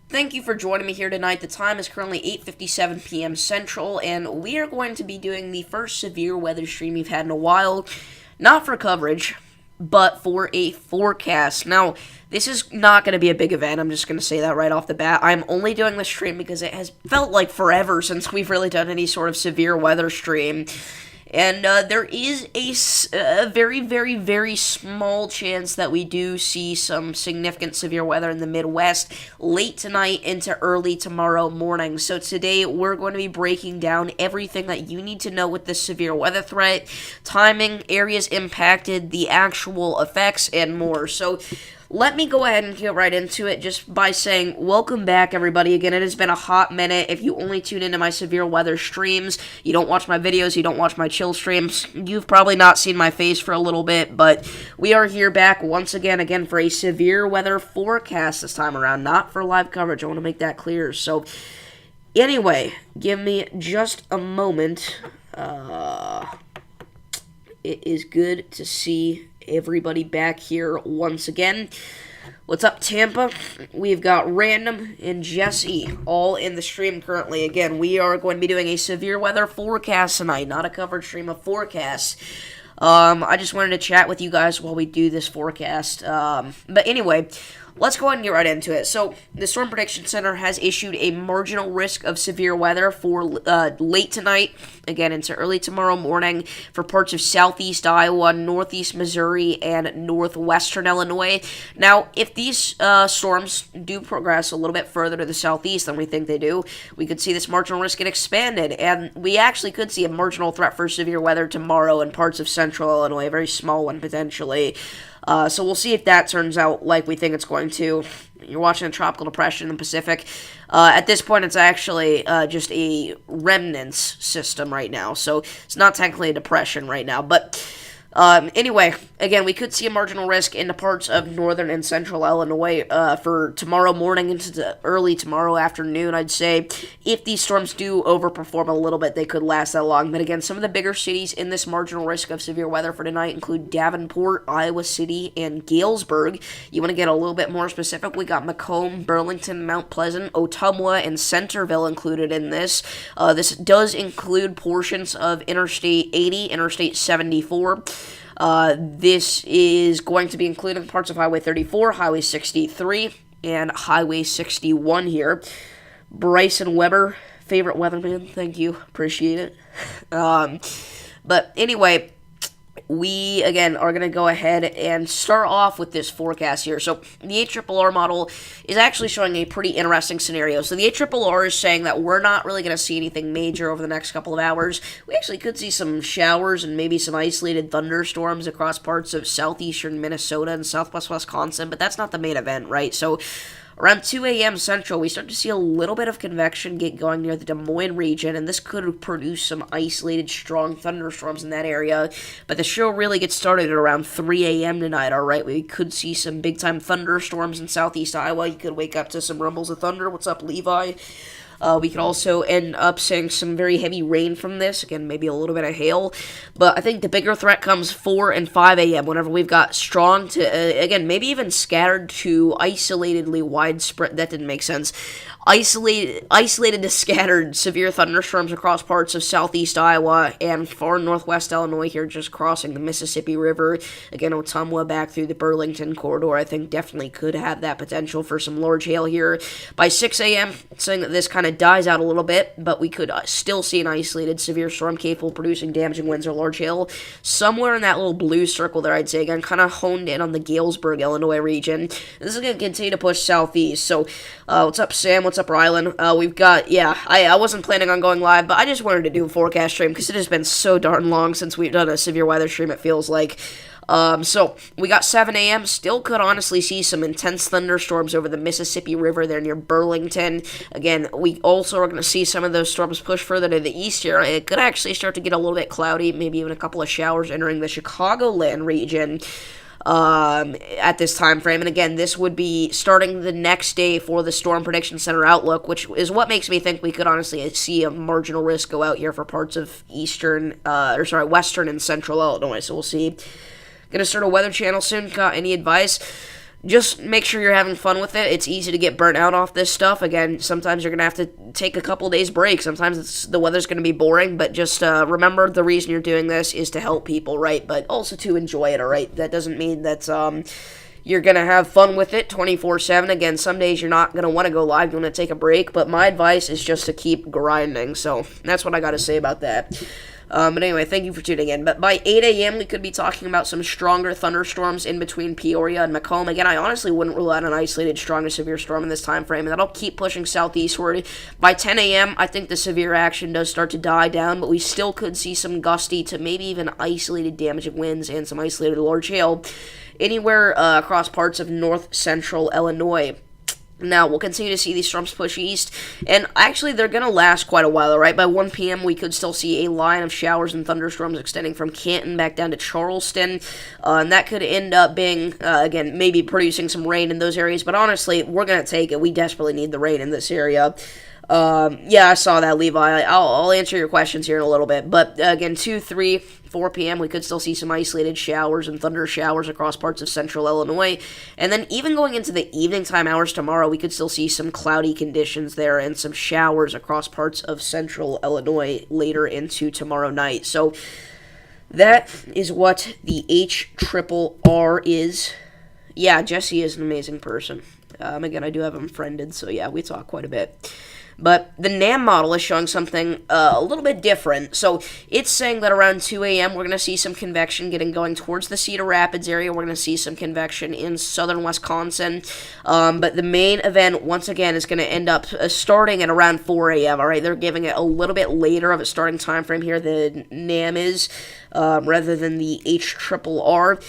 Thank you for joining me here tonight. The time is currently 8:57 p.m. Central, and we are going to be doing the first severe weather stream we've had in a while. Not for coverage, but for a forecast. Now, this is not going to be a big event. I'm just going to say that right off the bat. I'm only doing this stream because it has felt like forever since we've really done any sort of severe weather stream. And there is a very, very, very small chance that we do see some significant severe weather in the Midwest late tonight into early tomorrow morning. So today we're going to be breaking down everything that you need to know with this severe weather threat, timing, areas impacted, the actual effects, and more. So let me go ahead and get right into it just by saying welcome back, everybody. Again, it has been a hot minute. If you only tune into my severe weather streams, you don't watch my videos, you don't watch my chill streams, you've probably not seen my face for a little bit, but we are here back once again for a severe weather forecast this time around, not for live coverage. I want to make that clear. So, anyway, give me just a moment. It is good to see everybody back here once again. What's up, Tampa? We've got Random and Jesse all in the stream currently. Again, we are going to be doing a severe weather forecast tonight, not a coverage stream, a forecast. I just wanted to chat with you guys while we do this forecast. But anyway, let's go ahead and get right into it. So, the Storm Prediction Center has issued a marginal risk of severe weather for late tonight, again into early tomorrow morning, for parts of southeast Iowa, northeast Missouri, and northwestern Illinois. Now, if these storms do progress a little bit further to the southeast than we think they do, we could see this marginal risk get expanded, and we actually could see a marginal threat for severe weather tomorrow in parts of central Illinois, a very small one potentially. So we'll see if that turns out like we think it's going to. You're watching a tropical depression in the Pacific. At this point, it's actually just a remnants system right now, so it's not technically a depression right now. But anyway, again, we could see a marginal risk in the parts of northern and central Illinois for tomorrow morning into the early tomorrow afternoon, I'd say. If these storms do overperform a little bit, they could last that long. But again, some of the bigger cities in this marginal risk of severe weather for tonight include Davenport, Iowa City, and Galesburg. You want to get a little bit more specific, we got Macomb, Burlington, Mount Pleasant, Ottumwa, and Centerville included in this. This does include portions of Interstate 80, Interstate 74. This is going to be including parts of Highway 34, Highway 63, and Highway 61 here. Bryson Weber, favorite weatherman, thank you, appreciate it. But anyway, we, again, are going to go ahead and start off with this forecast here. So, the ARRR model is actually showing a pretty interesting scenario. So, the ARRR is saying that we're not really going to see anything major over the next couple of hours. We actually could see some showers and maybe some isolated thunderstorms across parts of southeastern Minnesota and southwest Wisconsin, but that's not the main event, right? So, around 2 a.m. Central, we start to see a little bit of convection get going near the Des Moines region, and this could produce some isolated, strong thunderstorms in that area. But the show really gets started at around 3 a.m. tonight, alright? We could see some big-time thunderstorms in southeast Iowa. You could wake up to some rumbles of thunder. What's up, Levi? We could also end up seeing some very heavy rain from this. Again, maybe a little bit of hail. But I think the bigger threat comes 4 and 5 a.m. whenever we've got strong to, again, maybe even scattered to isolatedly widespread. That didn't make sense. Isolated to scattered severe thunderstorms across parts of southeast Iowa and far northwest Illinois here, just crossing the Mississippi River. Again, Ottumwa back through the Burlington corridor, I think definitely could have that potential for some large hail here. By 6 a.m., saying that this kind of dies out a little bit, but we could still see an isolated severe storm capable of producing damaging winds or large hail. Somewhere in that little blue circle there, I'd say, again, kind of honed in on the Galesburg, Illinois region. This is going to continue to push southeast. So, what's up, Sam? What's up, Rylan? We've got, I wasn't planning on going live, but I just wanted to do a forecast stream because it has been so darn long since we've done a severe weather stream, it feels like. So we got 7 a.m. Still could honestly see some intense thunderstorms over the Mississippi River there near Burlington. Again, we also are going to see some of those storms push further to the east here. It could actually start to get a little bit cloudy, maybe even a couple of showers entering the Chicagoland region. At this time frame. And again, this would be starting the next day for the Storm Prediction Center outlook, which is what makes me think we could honestly see a marginal risk go out here for parts of western and central Illinois. So we'll see. Gonna start a weather channel soon. Got any advice? just make sure you're having fun with it. It's easy to get burnt out off this stuff. Again, sometimes you're going to have to take a couple days break. Sometimes the weather's going to be boring, but just remember the reason you're doing this is to help people, right? But also to enjoy it, all right? That doesn't mean that you're going to have fun with it 24/7. Again, some days you're not going to want to go live. You want to take a break, but my advice is just to keep grinding. So that's what I got to say about that. But anyway, thank you for tuning in. But by 8 a.m., we could be talking about some stronger thunderstorms in between Peoria and Macomb. Again, I honestly wouldn't rule out an isolated strong to severe storm in this time frame, and that'll keep pushing southeastward. By 10 a.m., I think the severe action does start to die down, but we still could see some gusty to maybe even isolated damaging winds and some isolated large hail anywhere across parts of north-central Illinois. Now, we'll continue to see these storms push east, and actually, they're going to last quite a while, right? By 1 p.m., we could still see a line of showers and thunderstorms extending from Canton back down to Charleston, and that could end up being, again, maybe producing some rain in those areas, but honestly, we're going to take it. We desperately need the rain in this area. Yeah, I saw that, Levi. I'll answer your questions here in a little bit, but again, 2, 3, 4 p.m., we could still see some isolated showers and thunder showers across parts of central Illinois. And then even going into the evening time hours tomorrow, we could still see some cloudy conditions there and some showers across parts of central Illinois later into tomorrow night. So that is what the HRRR is. Yeah, Jesse is an amazing person. Again, I do have him friended, so yeah, we talk quite a bit. But the NAM model is showing something a little bit different. So it's saying that around 2 a.m. we're going to see some convection getting going towards the Cedar Rapids area. We're going to see some convection in southern Wisconsin. But the main event, once again, is going to end up starting at around 4 a.m. All right, they're giving it a little bit later of a starting time frame here than NAM is. Rather than the HRRR.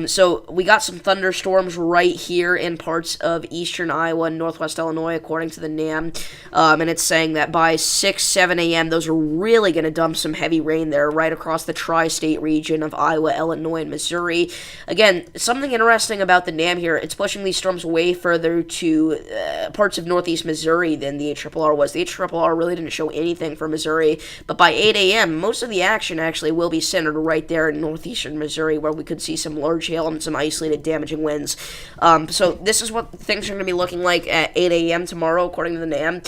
So we got some thunderstorms right here in parts of eastern Iowa and northwest Illinois, according to the NAM. And it's saying that by 6, 7 a.m., those are really going to dump some heavy rain there right across the tri-state region of Iowa, Illinois, and Missouri. Again, something interesting about the NAM here, it's pushing these storms way further to parts of northeast Missouri than the HRRR was. The HRRR really didn't show anything for Missouri, but by 8 a.m., most of the action actually will be centered right there in northeastern Missouri, where we could see some large hail and some isolated damaging winds. So this is what things are going to be looking like at 8 a.m. tomorrow, according to the NAM.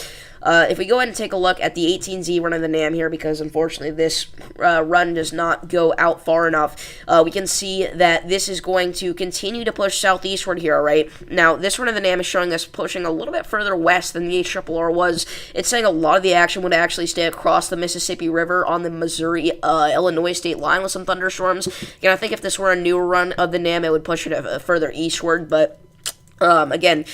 If we go ahead and take a look at the 18Z run of the NAM here, because unfortunately this run does not go out far enough, we can see that this is going to continue to push southeastward here, all right? Now, this run of the NAM is showing us pushing a little bit further west than the HRRR was. It's saying a lot of the action would actually stay across the Mississippi River on the Missouri-Illinois state line with some thunderstorms. Again, I think if this were a newer run of the NAM, it would push it further eastward, but again,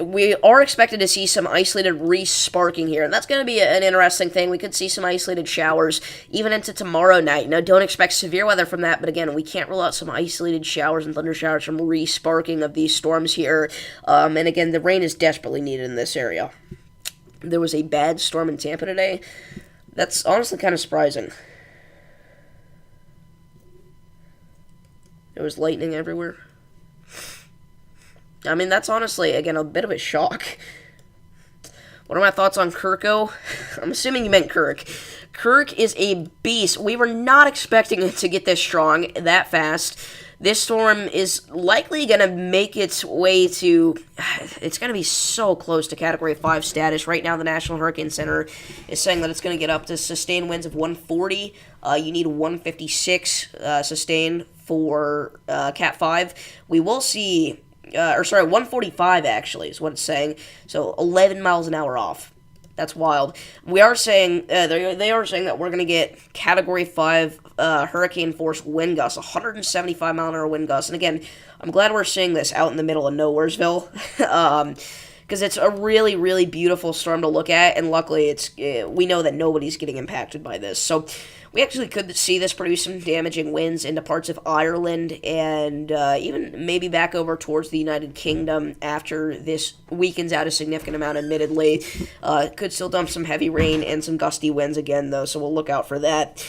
we are expected to see some isolated re-sparking here, and that's going to be an interesting thing. We could see some isolated showers even into tomorrow night. Now, don't expect severe weather from that, but again, we can't rule out some isolated showers and thunder showers from re-sparking of these storms here. And again, the rain is desperately needed in this area. There was a bad storm in Tampa today. That's honestly kind of surprising. There was lightning everywhere. I mean, that's honestly, again, a bit of a shock. What are my thoughts on Kirko? I'm assuming you meant Kirk. Kirk is a beast. We were not expecting it to get this strong that fast. This storm is likely going to make its way to... It's going to be so close to Category 5 status. Right now, the National Hurricane Center is saying that it's going to get up to sustained winds of 140. You need 156 sustained for Cat 5. We will see... 145 actually is what it's saying. So 11 miles an hour off. That's wild. We are saying, they are saying that we're going to get Category 5 hurricane force wind gusts, 175 mile an hour wind gusts. And again, I'm glad we're seeing this out in the middle of Nowheresville. Because it's a really, really beautiful storm to look at, and luckily we know that nobody's getting impacted by this. So we actually could see this produce some damaging winds into parts of Ireland and even maybe back over towards the United Kingdom after this weakens out a significant amount, admittedly. Could still dump some heavy rain and some gusty winds again, though, so we'll look out for that.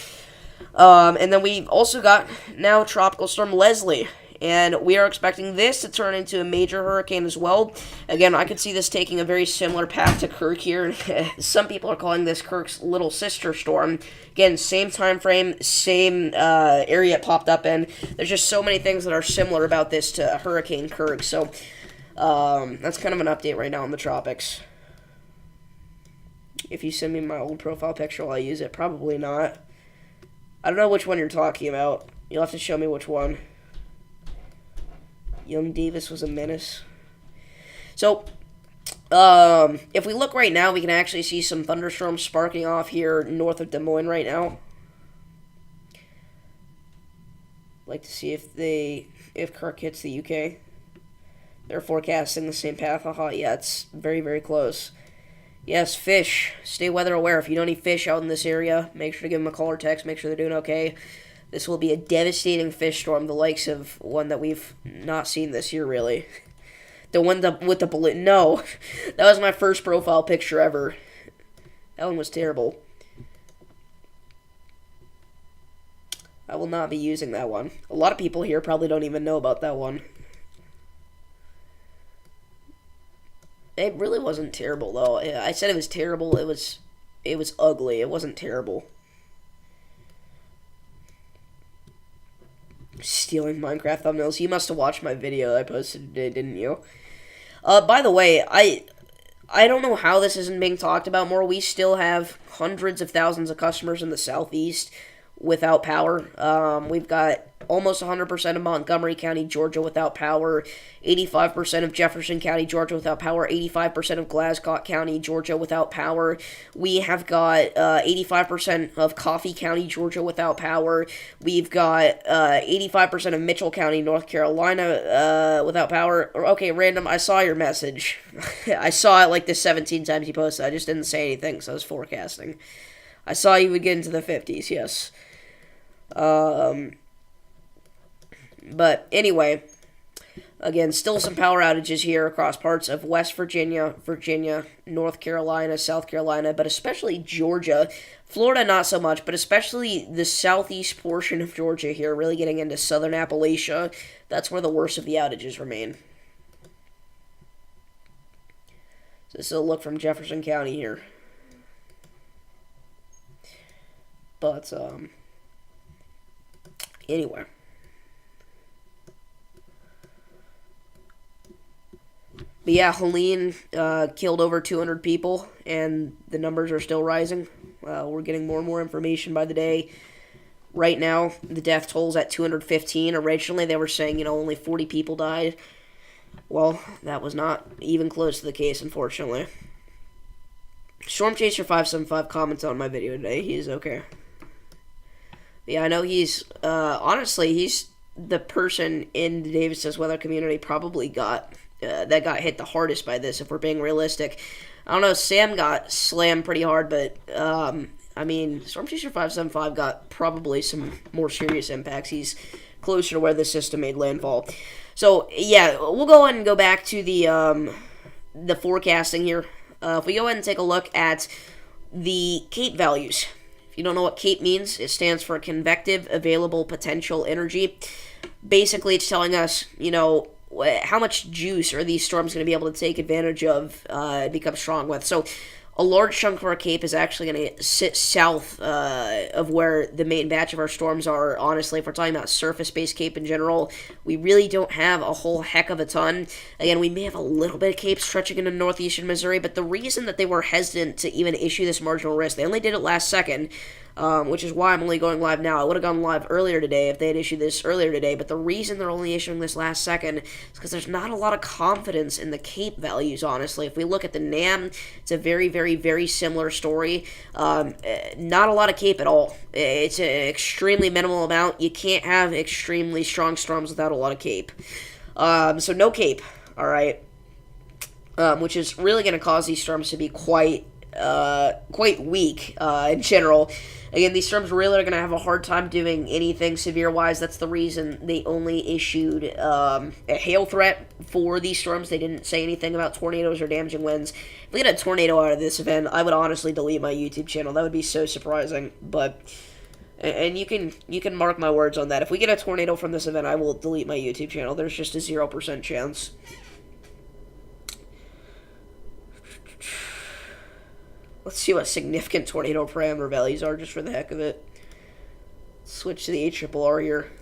And then we've also got now Tropical Storm Leslie And we are expecting this to turn into a major hurricane as well. Again, I could see this taking a very similar path to Kirk here. Some people are calling this Kirk's little sister storm. Again, same time frame, same area it popped up in. There's just so many things that are similar about this to Hurricane Kirk. So that's kind of an update right now in the tropics. If you send me my old profile picture, will I use it? Probably not. I don't know which one you're talking about. You'll have to show me which one. Young Davis was a menace. So, if we look right now, we can actually see some thunderstorms sparking off here north of Des Moines right now. Like to see if Kirk hits the UK. They're forecasting the same path. Haha, yeah, it's very, very close. Yes, fish. Stay weather aware. If you know any fish out in this area, make sure to give them a call or text. Make sure they're doing okay. This will be a devastating fish storm, the likes of one that we've not seen this year, really. The one with the balloon. No, that was my first profile picture ever. That one was terrible. I will not be using that one. A lot of people here probably don't even know about that one. It really wasn't terrible, though. I said it was terrible. It was ugly. It wasn't terrible. Stealing Minecraft thumbnails. You must have watched my video I posted today, didn't you? By the way, I don't know how this isn't being talked about more. We still have hundreds of thousands of customers in the southeast without power. We've got almost 100% of Montgomery County, Georgia without power, 85% of Jefferson County, Georgia without power, 85% of Glasscock County, Georgia without power. We have got 85% of Coffee County, Georgia without power. We've got 85% of Mitchell County, North Carolina without power. Okay, random, I saw your message. I saw it like the 17 times you posted. I just didn't say anything, so I was forecasting. I saw you would get into the 50s, yes. But anyway, again, still some power outages here across parts of West Virginia, North Carolina, South Carolina, but especially Georgia. Florida, not so much, but especially the southeast portion of Georgia here, really getting into southern Appalachia. That's where the worst of the outages remain. So this is a look from Jefferson County here. But, anyway. But yeah, Helene killed over 200 people, and the numbers are still rising. We're getting more and more information by the day. Right now, the death toll's at 215. Originally, they were saying, only 40 people died. Well, that was not even close to the case, unfortunately. Stormchaser575 comments on my video today. He is okay. But yeah, I know he's, honestly, he's the person in the Davis weather community probably that got hit the hardest by this, if we're being realistic. I don't know, Sam got slammed pretty hard, but, I mean, Stormchaser575 got probably some more serious impacts. He's closer to where the system made landfall. So, yeah, we'll go ahead and go back to the forecasting here. If we go ahead and take a look at the CAPE values. If you don't know what CAPE means, it stands for Convective Available Potential Energy. Basically, it's telling us, how much juice are these storms going to be able to take advantage of and become strong with. So a large chunk of our CAPE is actually going to sit south of where the main batch of our storms are. Honestly, if we're talking about surface-based CAPE in general, we really don't have a whole heck of a ton. Again, we may have a little bit of CAPE stretching into northeastern Missouri, but the reason that they were hesitant to even issue this marginal risk, they only did it last second, which is why I'm only going live now. I would have gone live earlier today if they had issued this earlier today, but the reason they're only issuing this last second is because there's not a lot of confidence in the CAPE values, honestly. If we look at the NAM, it's a very, very, very similar story. Not a lot of CAPE at all. It's an extremely minimal amount. You can't have extremely strong storms without a lot of CAPE. So no CAPE, alright? Which is really going to cause these storms to be quite weak in general. Again, these storms really are going to have a hard time doing anything severe-wise. That's the reason they only issued a hail threat for these storms. They didn't say anything about tornadoes or damaging winds. If we get a tornado out of this event, I would honestly delete my YouTube channel. That would be so surprising. But And you can mark my words on that. If we get a tornado from this event, I will delete my YouTube channel. There's just a 0% chance. Let's see what significant tornado parameter values are just for the heck of it. Switch to the HRRR here.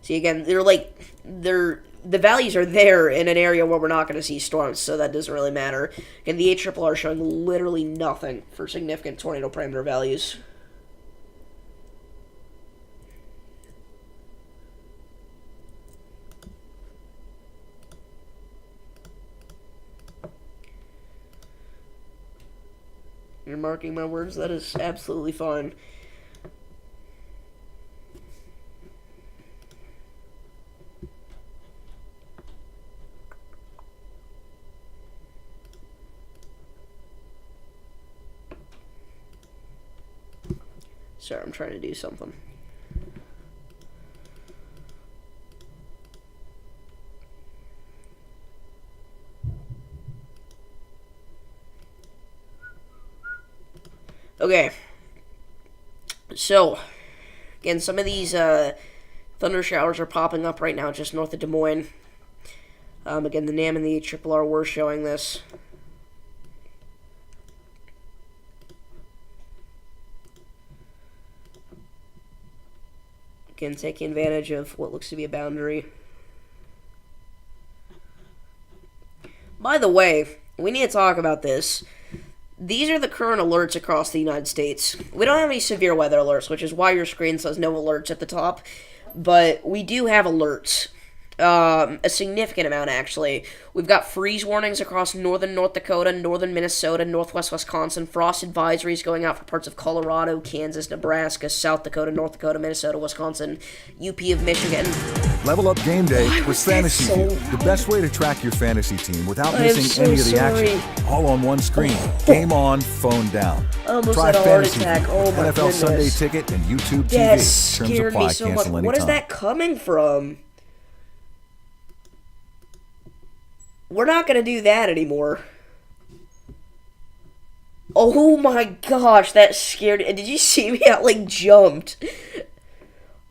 See, again, the values are there in an area where we're not going to see storms, so that doesn't really matter. And the HRRR is showing literally nothing for significant tornado parameter values. You're marking my words? That is absolutely fine. Sorry, I'm trying to do something. Okay. So, again, some of these thunder showers are popping up right now just north of Des Moines. Again, the NAM and the HRRR were showing this. Again, taking advantage of what looks to be a boundary. By the way, we need to talk about this. These are the current alerts across the United States. We don't have any severe weather alerts, which is why your screen says no alerts at the top. But we do have alerts. A significant amount, actually. We've got freeze warnings across northern North Dakota, northern Minnesota, northwest Wisconsin. Frost advisories going out for parts of Colorado, Kansas, Nebraska, South Dakota, North Dakota, Minnesota, Wisconsin, UP of Michigan. Level up game day with Fantasy View, the best way to track your fantasy team without missing any of the action. All on one screen. Game on, phone down. Try Fantasy View, NFL Sunday Ticket, and YouTube TV. That scared me so much. What is that coming from? We're not going to do that anymore. Oh my gosh, that scared me. Did you see me? I, jumped.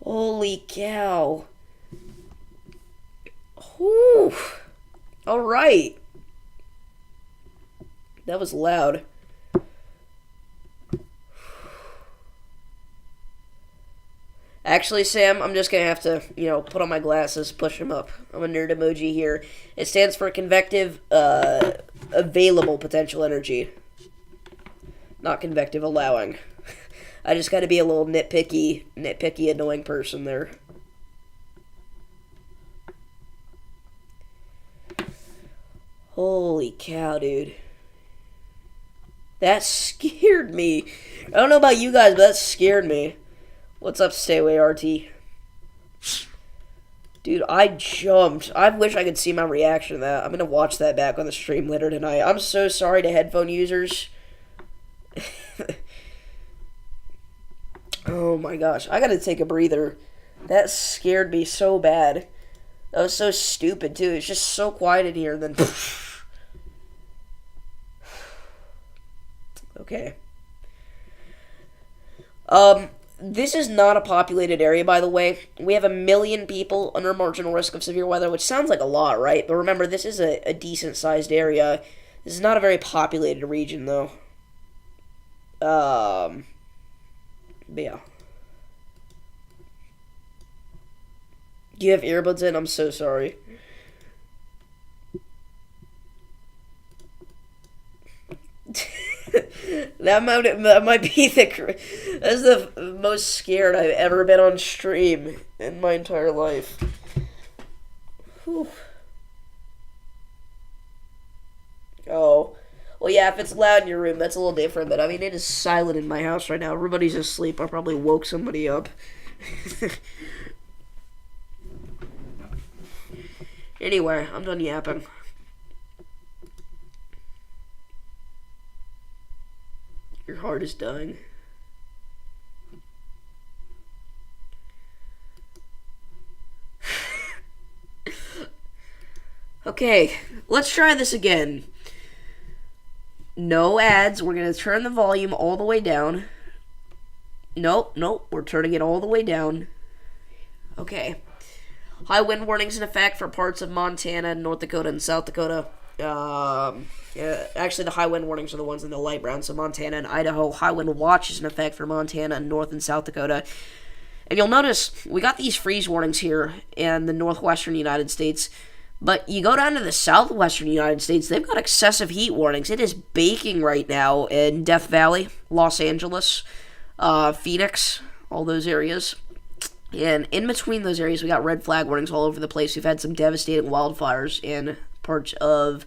Holy cow. Whew. Alright. That was loud. Actually, Sam, I'm just going to have to, put on my glasses, push them up. I'm a nerd emoji here. It stands for convective, available potential energy. Not convective allowing. I just got to be a little nitpicky, annoying person there. Holy cow, dude. That scared me. I don't know about you guys, but that scared me. What's up, Stay Away RT? Dude, I jumped. I wish I could see my reaction to that. I'm going to watch that back on the stream later tonight. I'm so sorry to headphone users. Oh my gosh. I got to take a breather. That scared me so bad. That was so stupid, too. It's just so quiet in here, and then... Okay. This is not a populated area, by the way. We have 1 million people under marginal risk of severe weather, which sounds like a lot, right? But remember, this is a decent-sized area. This is not a very populated region, though. But yeah. Do you have earbuds in? I'm so sorry. That might be that's the most scared I've ever been on stream in my entire life. Whew. Oh. Well, yeah, if it's loud in your room, that's a little different, but I mean, it is silent in my house right now. Everybody's asleep. I probably woke somebody up. Anyway, I'm done yapping. Your heart is dying. Okay, let's try this again. No ads. We're going to turn the volume all the way down. Nope, nope. We're turning it all the way down. Okay. High wind warnings in effect for parts of Montana, North Dakota, and South Dakota. Yeah, actually, the high wind warnings are the ones in the light brown. So Montana and Idaho. High wind watch is in effect for Montana, North and South Dakota. And you'll notice we got these freeze warnings here in the northwestern United States. But you go down to the southwestern United States, they've got excessive heat warnings. It is baking right now in Death Valley, Los Angeles, Phoenix, all those areas. And in between those areas, we got red flag warnings all over the place. We've had some devastating wildfires in parts of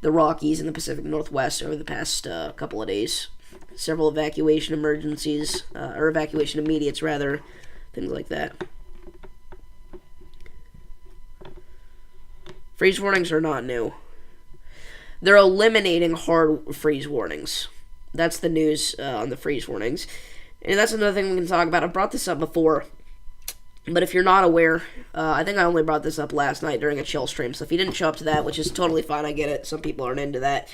the Rockies and the Pacific Northwest over the past couple of days. Several evacuation emergencies, or evacuation immediates, rather, things like that. Freeze warnings are not new. They're eliminating hard freeze warnings. That's the news on the freeze warnings. And that's another thing we can talk about. I brought this up before. But if you're not aware, I think I only brought this up last night during a chill stream. So if you didn't show up to that, which is totally fine, I get it. Some people aren't into that.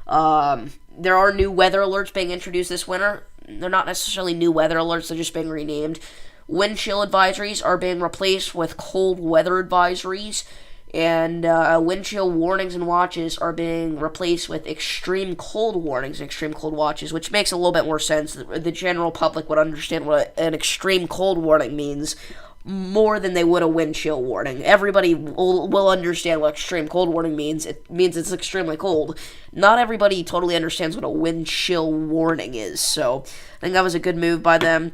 There are new weather alerts being introduced this winter. They're not necessarily new weather alerts. They're just being renamed. Wind chill advisories are being replaced with cold weather advisories. And wind chill warnings and watches are being replaced with extreme cold warnings and extreme cold watches, which makes a little bit more sense. The general public would understand what an extreme cold warning means more than they would a wind chill warning. Everybody will understand what extreme cold warning means. It means it's extremely cold. Not everybody totally understands what a wind chill warning is. So I think that was a good move by them.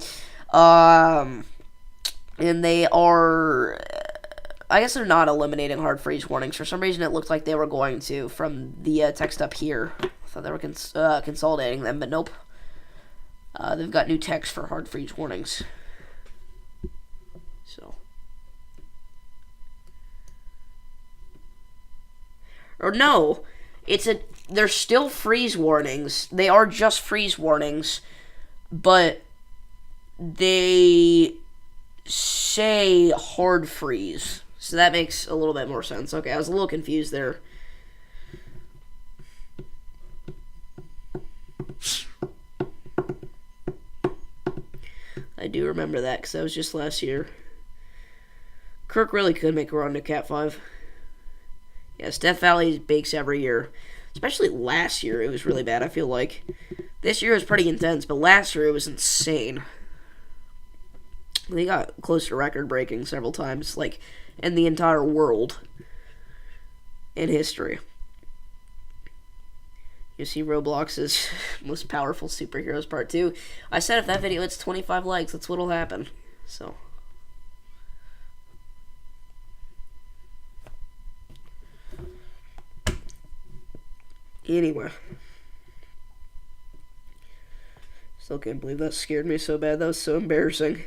And they are... I guess they're not eliminating hard freeze warnings. For some reason, it looked like they were going to from the text up here. I thought they were consolidating them, but nope. They've got new text for hard freeze warnings. So. Or no, they're still freeze warnings. They are just freeze warnings, but they say hard freeze. So that makes a little bit more sense. Okay, I was a little confused there. I do remember that because that was just last year. Kirk really could make a run to Cat 5. Yes, Death Valley bakes every year. Especially last year, it was really bad, I feel like. This year was pretty intense, but last year it was insane. They got close to record-breaking several times, like, in the entire world. In history. You see Roblox's most powerful superheroes part 2. I said if that video hits 25 likes, that's what'll happen. So. Anyway. Still can't believe that scared me so bad. That was so embarrassing.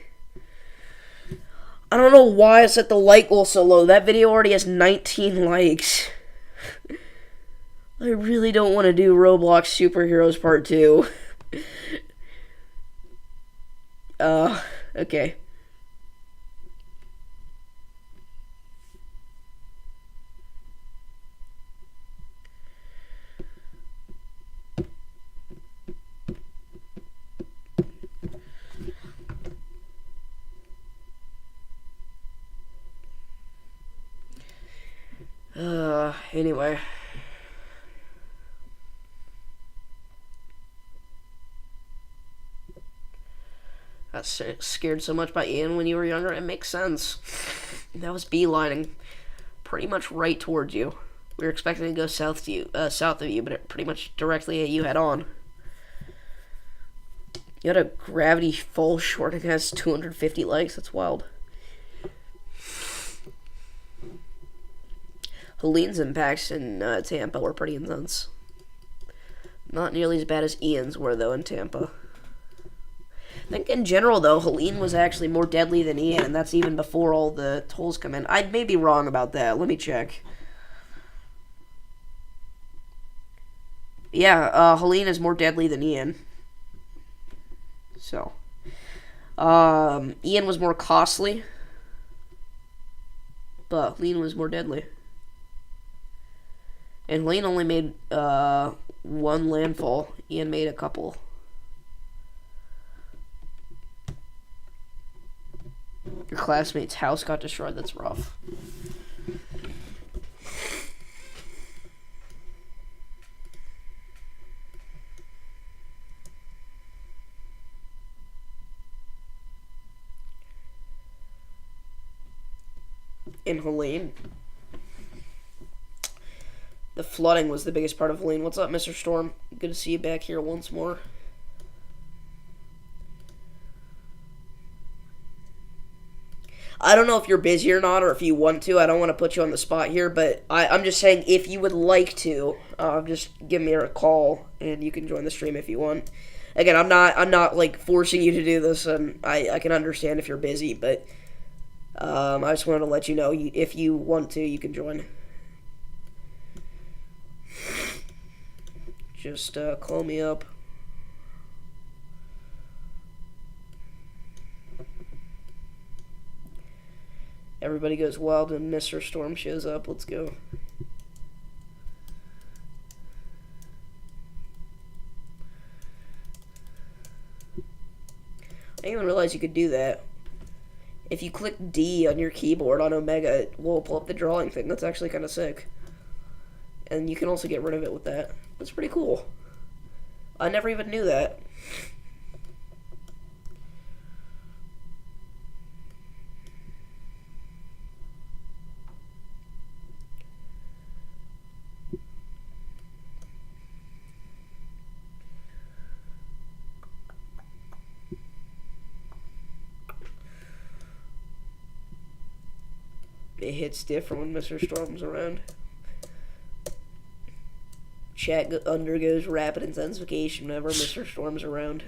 I don't know why I set the like goal so low. That video already has 19 likes. I really don't want to do Roblox Superheroes Part 2. Okay. Anyway. Got scared so much by Ian when you were younger, it makes sense. That was beelining pretty much right towards you. We were expecting to go south of you, but it pretty much directly hit you head on. You had a gravity fall short and has 250 likes. That's wild. Helene's impacts in Tampa were pretty intense. Not nearly as bad as Ian's were, though, in Tampa. I think in general, though, Helene was actually more deadly than Ian, and that's even before all the tolls come in. I may be wrong about that. Let me check. Yeah, Helene is more deadly than Ian. So. Ian was more costly, but Helene was more deadly. And Helene only made one landfall. Ian made a couple. classmate's house got destroyed. That's rough. In Helene. The flooding was the biggest part of Helene. What's up, Mr. Storm? Good to see you back here once more. I don't know if you're busy or not, or if you want to. I don't want to put you on the spot here, but I'm just saying if you would like to, just give me a call and you can join the stream if you want. Again, I'm not like forcing you to do this, and I can understand if you're busy, but I just wanted to let you know if you want to, you can join. Just call me up. Everybody goes wild and Mr. Storm shows up. Let's go. I didn't even realize you could do that. If you click D on your keyboard on Omega, it will pull up the drawing thing. That's actually kind of sick. And you can also get rid of it with that. That's pretty cool. I never even knew that. It hits different when Mr. Storm's around. Chat undergoes rapid intensification whenever Mr. Storm's around.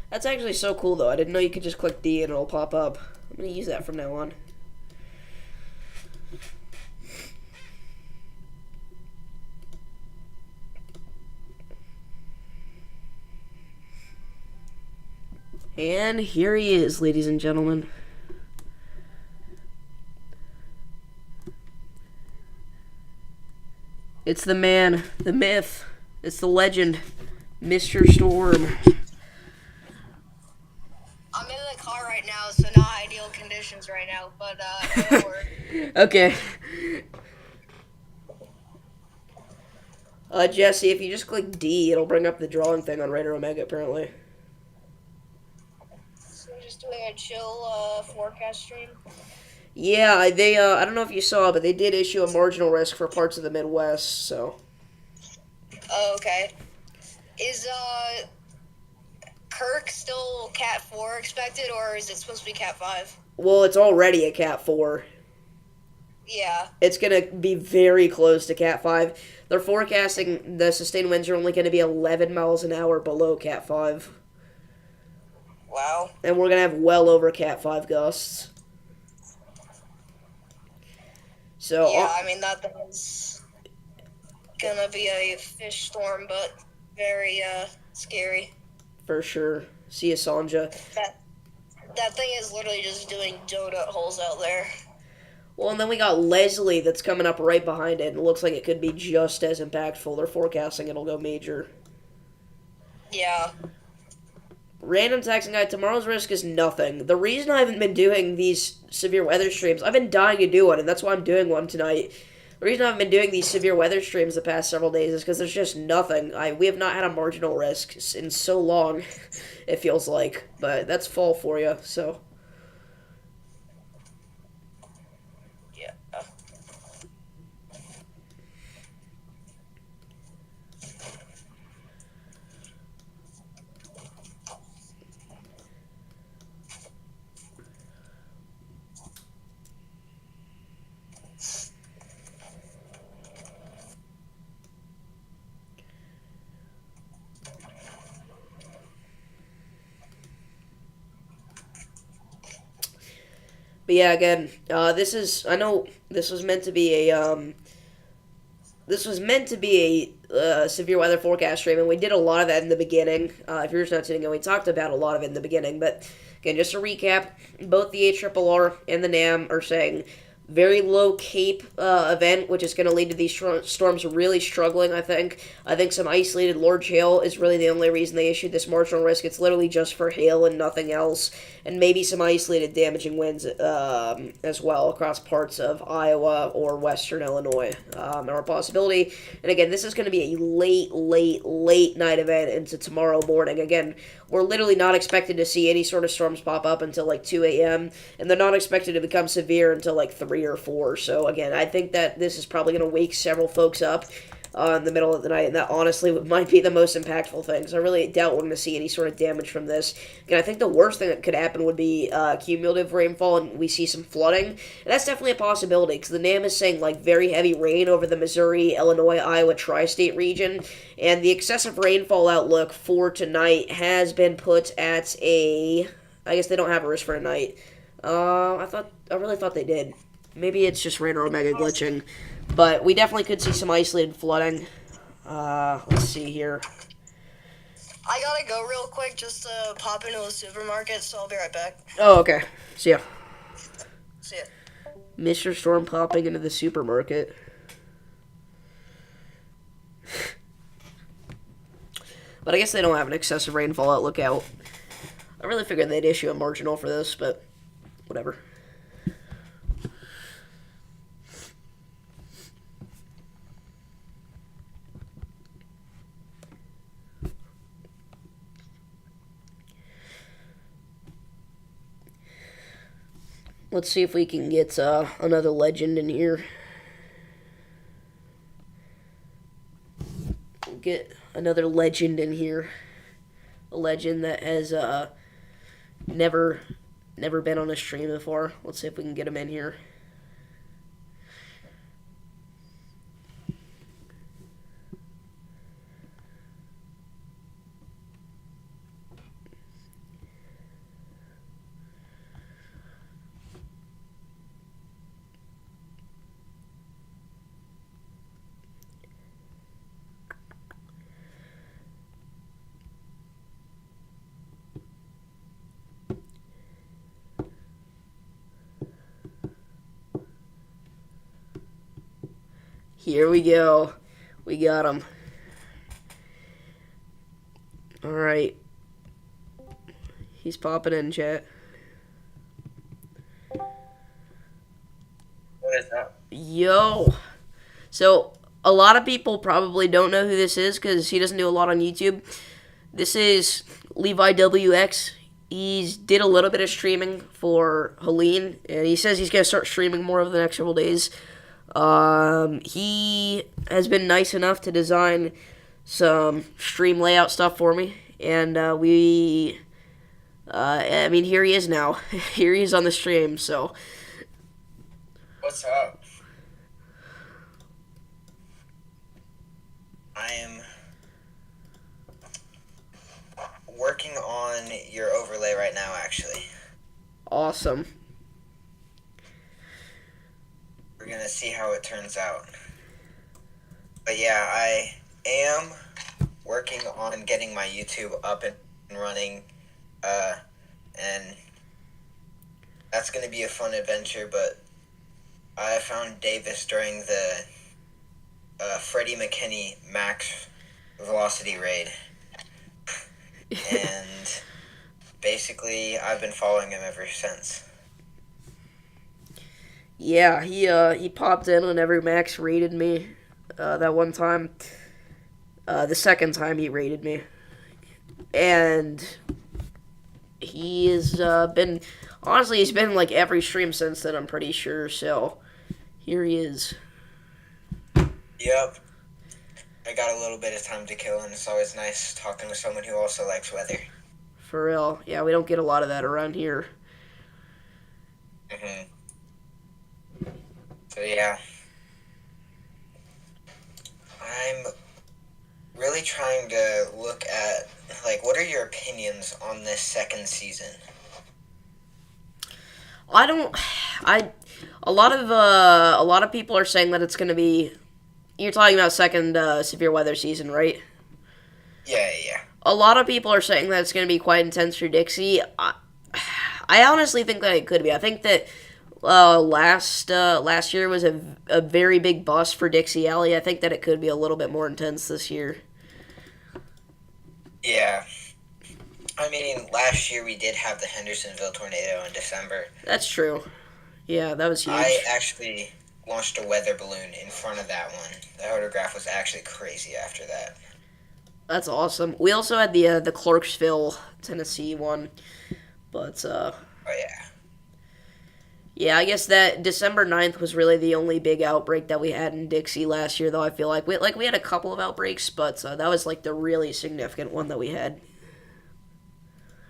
That's actually so cool, though. I didn't know you could just click D and it'll pop up. I'm going to use that from now on. And here he is, ladies and gentlemen. It's the man, the myth, it's the legend, Mr. Storm. I'm in the car right now, so not ideal conditions right now, but it'll work. Okay. Jesse, if you just click D, it'll bring up the drawing thing on Raider Omega, apparently. So we're just doing a chill forecast stream? Yeah, they, I don't know if you saw, but they did issue a marginal risk for parts of the Midwest, so. Oh, okay. Is, Kirk still Cat 4 expected, or is it supposed to be Cat 5? Well, it's already a Cat 4. Yeah. It's going to be very close to Cat 5. They're forecasting the sustained winds are only going to be 11 miles an hour below Cat 5. Wow. And we're going to have well over Cat 5 gusts. So, yeah, I mean, that thing's gonna be a fish storm, but very, scary. For sure. See ya, Sanja. That thing is literally just doing donut holes out there. Well, and then we got Leslie that's coming up right behind it, and it looks like it could be just as impactful. They're forecasting it'll go major. Yeah. Random Texting Guy, tomorrow's risk is nothing. The reason I haven't been doing these severe weather streams, I've been dying to do one, and that's why I'm doing one tonight. The reason I haven't been doing these severe weather streams the past several days is because there's just nothing. We have not had a marginal risk in so long, it feels like. But that's fall for you, so. Yeah. But yeah, again, I know this was meant to be a this was meant to be a severe weather forecast stream, and we did a lot of that in the beginning. If you're just not tuning in, we talked about a lot of it in the beginning. But again, just to recap, both the ARRR and the NAM are saying very low Cape event, which is going to lead to these storms really struggling, I think. I think some isolated large hail is really the only reason they issued this marginal risk. It's literally just for hail and nothing else. And maybe some isolated damaging winds as well across parts of Iowa or western Illinois are a possibility. And again, this is going to be a late night event into tomorrow morning. Again, we're literally not expected to see any sort of storms pop up until like 2 a.m. And they're not expected to become severe until like 3 or 4. So again, I think that this is probably going to wake several folks up in the middle of the night, and that honestly might be the most impactful thing, because I really doubt we're going to see any sort of damage from this. Again, I think the worst thing that could happen would be cumulative rainfall, and we see some flooding, and that's definitely a possibility, because the NAM is saying, like, very heavy rain over the Missouri, Illinois, Iowa tri-state region, and the excessive rainfall outlook for tonight has been put at I guess they don't have a risk for tonight. I really thought they did. Maybe it's just rain or omega glitching. But we definitely could see some isolated flooding. Let's see here. I gotta go real quick just to pop into a supermarket, so I'll be right back. Oh, okay. See ya. See ya. Mr. Storm popping into the supermarket. But I guess they don't have an excessive rainfall outlook out. I really figured they'd issue a marginal for this, but whatever. Let's see if we can get another legend in here. Get another legend in here. A legend that has never been on a stream before. Let's see if we can get him in here. Here we go. We got him. Alright. He's popping in, chat. What is that? Yo. So, a lot of people probably don't know who this is because he doesn't do a lot on YouTube. This is Levi WX. He's did a little bit of streaming for Helene, and he says he's going to start streaming more over the next several days. He has been nice enough to design some stream layout stuff for me, and I mean, here he is now. Here he is on the stream, so. What's up? I am working on your overlay right now, actually. Awesome. We're gonna see how it turns out. But yeah, I am working on getting my YouTube up and running, and that's gonna be a fun adventure, but I found Davis during the Freddie McKinney max velocity raid. And basically, I've been following him ever since. Yeah, he popped in whenever Max raided me that one time. The second time he raided me. And he has been, honestly, he's been like every stream since then, I'm pretty sure. So, here he is. Yep. I got a little bit of time to kill, and it's always nice talking with someone who also likes weather. For real. Yeah, we don't get a lot of that around here. Mm-hmm. So yeah, I'm really trying to look at, like, what are your opinions on this second season? A lot of people are saying that it's going to be You're talking about second severe weather season, right? Yeah, yeah. A lot of people are saying that it's going to be quite intense for Dixie. I honestly think that it could be. I think that last year was a very big bust for Dixie Alley. I think that it could be a little bit more intense this year. Yeah. I mean, last year we did have the Hendersonville tornado in December. That's true. Yeah, that was I huge. actually launched a weather balloon in front of that one. The photograph was actually crazy after that. That's awesome. We also had the Clarksville, Tennessee one, but Oh, yeah. yeah, I guess that December 9th was really the only big outbreak that we had in Dixie last year. Though I feel like we had a couple of outbreaks, but that was like the really significant one that we had.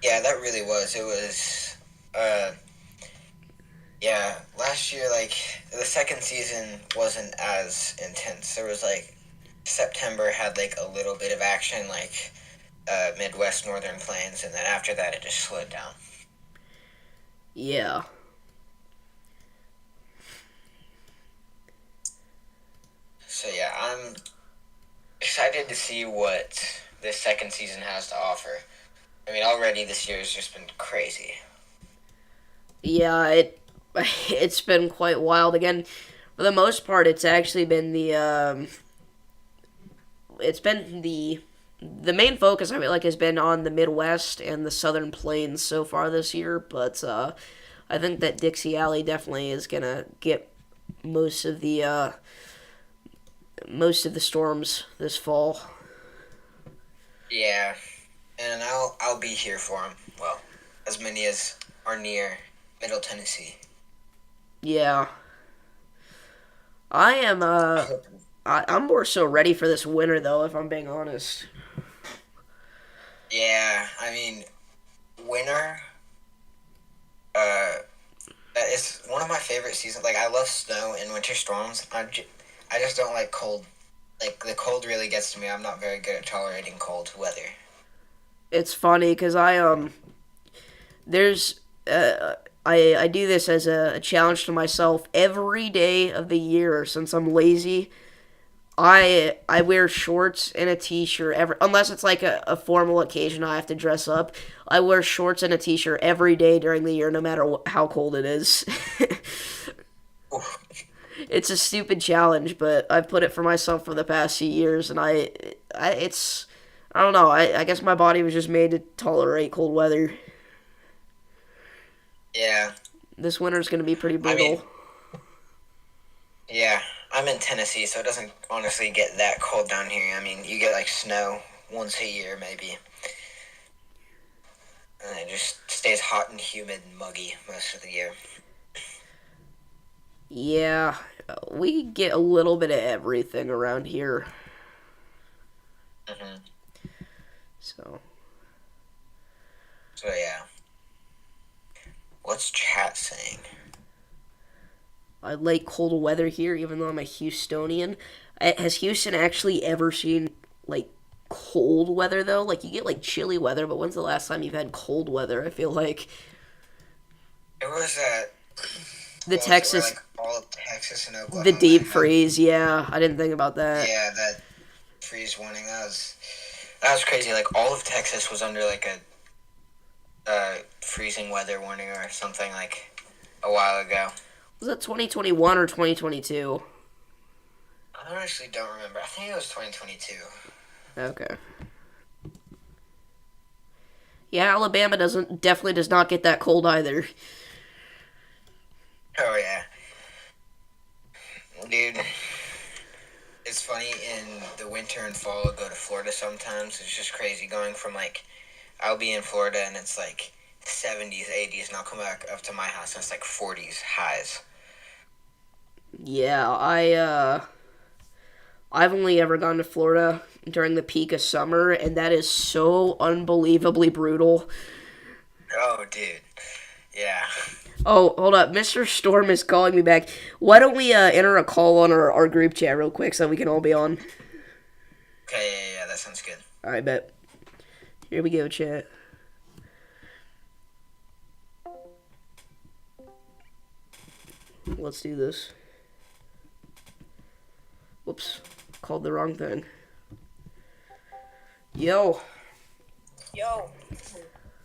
Yeah, that really was. It was, yeah, last year, like, the second season wasn't as intense. There was, like, September had, like, a little bit of action, like, Midwest, Northern Plains, and then after that it just slowed down. Yeah. So, yeah, I'm excited to see what this second season has to offer. I mean, already this year has just been crazy. Yeah, it's been quite wild. Again, for the most part, it's actually been the main focus I feel like has been on the Midwest and the Southern Plains so far this year. But I think that Dixie Alley definitely is gonna get most of the storms this fall. Yeah, and I'll be here for them. Well, as many as are near Middle Tennessee. Yeah, I am. I'm more so ready for this winter though, if I'm being honest. Yeah, I mean, winter. That is one of my favorite seasons. Like, I love snow and winter storms. I just don't like cold. Like, the cold really gets to me. I'm not very good at tolerating cold weather. It's funny because there's I do this as a challenge to myself every day of the year since I'm lazy. I wear shorts and a t-shirt unless it's like a formal occasion I have to dress up. I wear shorts and a t-shirt every day during the year, no matter how cold it is. It's a stupid challenge, but I've put it for myself for the past few years, and it's I don't know. I guess my body was just made to tolerate cold weather. Yeah, This winter's gonna be pretty I mean, brutal. yeah, I'm in Tennessee, so it doesn't honestly get that cold down here. I mean, you get like snow once a year, maybe. And it just stays hot and humid and muggy most of the year. Yeah, we get a little bit of everything around here. hmm So, So, yeah. What's chat saying? I like cold weather here, even though I'm a Houstonian. Has Houston actually ever seen, like, cold weather, though? Like, you get, like, chilly weather, but when's the last time you've had cold weather? I feel like It was the what was it, where Texas, like all of Texas and the Oklahoma deep had, freeze, yeah. I didn't think about that. yeah, that freeze warning. That was crazy. Like all of Texas was under like a freezing weather warning or something like a while ago. Was that 2021 or 2022? I honestly don't remember. I think it was 2022. Okay. Yeah, Alabama definitely does not get that cold either. Oh yeah, dude. It's funny in the winter and fall. I'll go to Florida sometimes. It's just crazy going from like I'll be in Florida and it's like 70s, 80s, and I'll come back up to my house and it's like 40s highs. Yeah, I've only ever gone to Florida during the peak of summer, and that is so unbelievably brutal. Oh, dude. Yeah. Oh, hold up. Mr. Storm is calling me back. Why don't we enter a call on our group chat real quick so we can all be on? Okay, yeah, that sounds good. Alright, bet. Here we go, chat. Let's do this. Whoops. Called the wrong thing. Yo. Yo.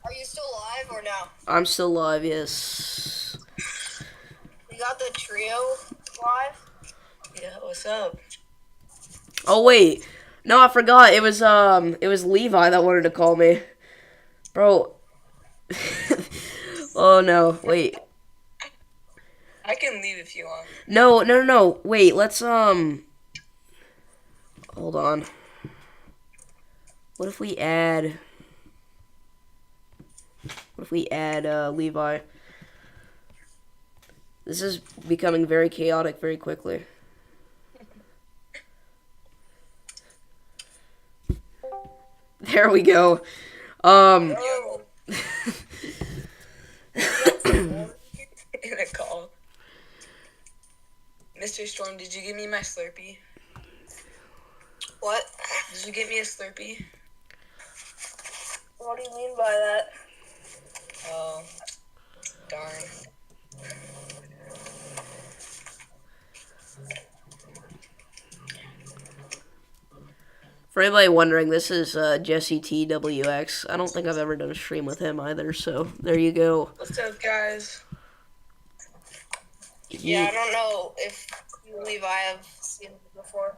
Are you still live or no? I'm still live, yes. You got the trio live? Yeah, what's up? Oh, wait. No, I forgot. It was Levi that wanted to call me. Bro. Oh, no. Wait. I can leave if you want. No. Wait, let's, hold on. What if we add Levi? This is becoming very chaotic very quickly. There we go. Yo. In a call. Mr. Storm, did you give me my Slurpee? What? Did you get me a Slurpee? What do you mean by that? Oh, darn. For anybody wondering, this is Jesse TWX. I don't think I've ever done a stream with him either, so there you go. What's up, guys? Yeah, I don't know if you and Levi have seen it before.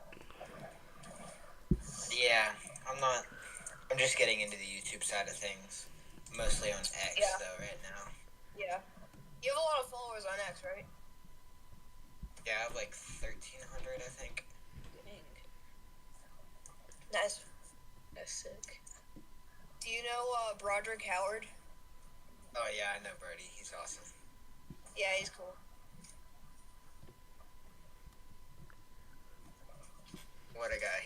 Yeah, I'm just getting into the YouTube side of things. Mostly on X, though, right now. Yeah. You have a lot of followers on X, right? Yeah, I have like 1,300, I think. Dang, Nice. that's sick. Do you know Broderick Howard? Oh, yeah, I know Brody. He's awesome. Yeah, he's cool. What a guy.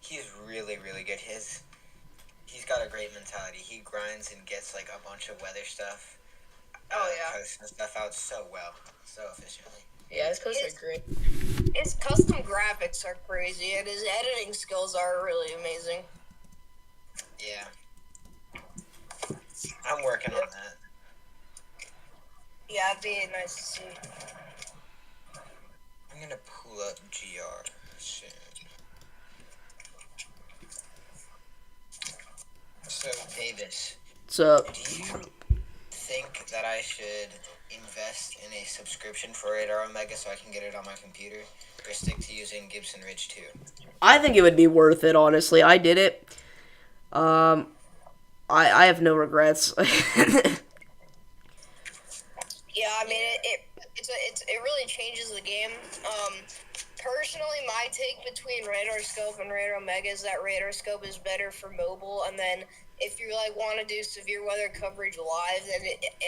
He's really, really good. He's got a great mentality. He grinds and gets like a bunch of weather stuff. Posts and stuff out so well, so efficiently. Yeah, his posts are great. His custom graphics are crazy, and his editing skills are really amazing. Yeah. I'm working on that. Yeah, it'd be nice to see. I'm gonna pull up GR soon. So, Davis, What's up? do you think that I should invest in a subscription for Radar Omega so I can get it on my computer, or stick to using Gibson Ridge 2? I think it would be worth it, honestly. I did it. I have no regrets. Yeah, I mean, it really changes the game. Personally, my take between Radar Scope and Radar Omega is that Radar Scope is better for mobile, and then if you like want to do severe weather coverage live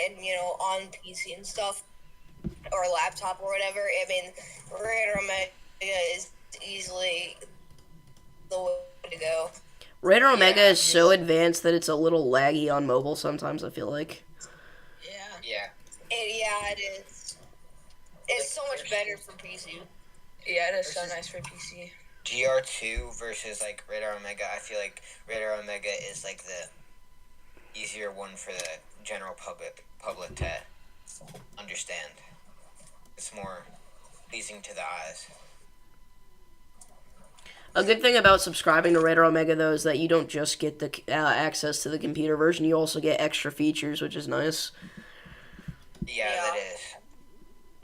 and on PC and stuff or laptop or whatever, I mean, Radar Omega is easily the way to go. Radar Omega is so advanced that it's a little laggy on mobile sometimes, I feel like. Yeah. Yeah. It is. It's so much better for PC. Yeah, it is so nice for PC. GR2 versus like Radar Omega, I feel like Radar Omega is like the easier one for the general public to understand. It's more pleasing to the eyes. A good thing about subscribing to Radar Omega, though, is that you don't just get the access to the computer version, you also get extra features, which is nice. Yeah, that is.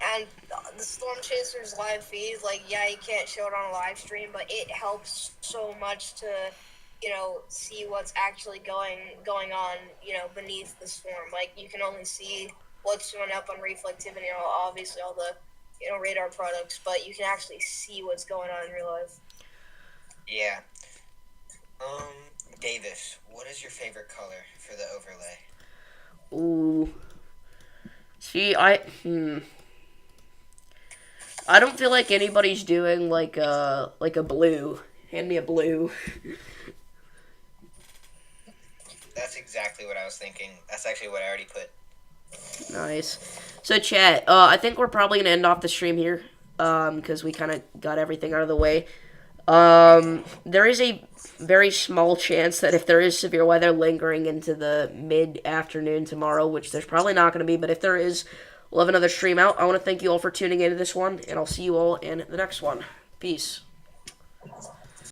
And the Storm Chasers live feed, like, yeah, you can't show it on a live stream, but it helps so much to, see what's actually going on, beneath the storm. Like, you can only see what's showing up on reflectivity, obviously all the, radar products, but you can actually see what's going on in real life. Yeah. Davis, what is your favorite color for the overlay? Ooh. See, I don't feel like anybody's doing like a blue. Hand me a blue. That's exactly what I was thinking. That's actually what I already put. Nice. So, chat, I think we're probably going to end off the stream here, because we kind of got everything out of the way. There is a very small chance that if there is severe weather lingering into the mid-afternoon tomorrow, which there's probably not going to be, but if there is, we'll have another stream out. I want to thank you all for tuning into this one, and I'll see you all in the next one. Peace.